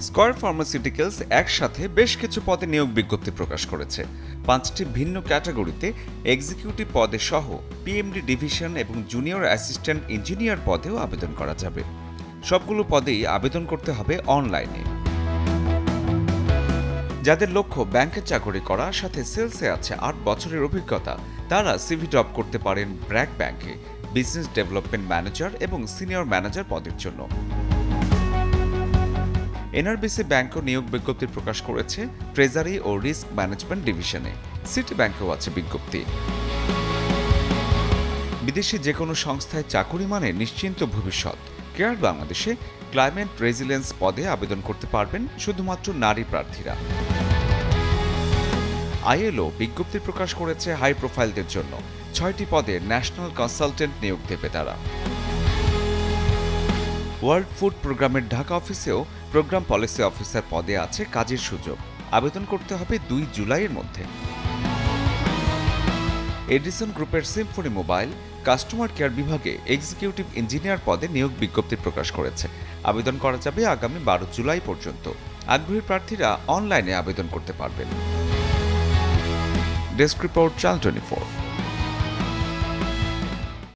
Square pharmaceuticals একসাথে বেশ কিছু পদে নিয়োগ বিজ্ঞপ্তি প্রকাশ করেছে। 5টি ভিন্ন ক্যাটাগরিতে এক্সিকিউটিভ পদে সহ পিএমডি ডিভিশন এবং জুনিয়র অ্যাসিস্ট্যান্ট ইঞ্জিনিয়ার পদেও আবেদন করা যাবে। সবগুলো পদেই আবেদন করতে হবে অনলাইনে। যাদের লক্ষ্য ব্যাংকে চাকরি করা, সাথে সেলসে আছে 8 বছরের অভিজ্ঞতা, তারা সিভি ড্রপ করতে পারেন ব্র্যাক ব্যাংকে বিজনেস ডেভেলপমেন্ট ম্যানেজার এবং সিনিয়র ম্যানেজার পদের জন্য। এনআরবিসি ব্যাংকও নিয়োগ বিজ্ঞপ্তি প্রকাশ করেছে ট্রেজারি ও রিস্ক ম্যানেজমেন্ট ডিভিশনে। সিটি ব্যাংকেও আছে বিজ্ঞপ্তি। বিদেশি যে কোনো সংস্থায় চাকুরি মানে নিশ্চিন্ত ভবিষ্যৎ। কেয়ার বাংলাদেশে ক্লাইমেট রেজিলিয়েন্স পদে আবেদন করতে পারবেন শুধুমাত্র নারী প্রার্থীরা। আইএলও বিজ্ঞপ্তি প্রকাশ করেছে হাই প্রোফাইলদের জন্য। 6টি পদে ন্যাশনাল কনসালটেন্ট নিয়োগ দেবে তারা। ওয়ার্ল্ড ফুড প্রোগ্রামের ঢাকা অফিসেও প্রোগ্রাম পলিসি অফিসার পদে আছে কাজের সুযোগ। আবেদন করতে হবে 2 জুলাইয়ের মধ্যে। এডিসন গ্রুপের সিম্ফনি মোবাইল কাস্টমার কেয়ার বিভাগে এক্সিকিউটিভ ইঞ্জিনিয়ার পদে নিয়োগ বিজ্ঞপ্তি প্রকাশ করেছে। আবেদন করা যাবে আগামী 12 জুলাই পর্যন্ত। আগ্রহী প্রার্থীরা অনলাইনে আবেদন করতে পারবেন। Desk report, channel 24।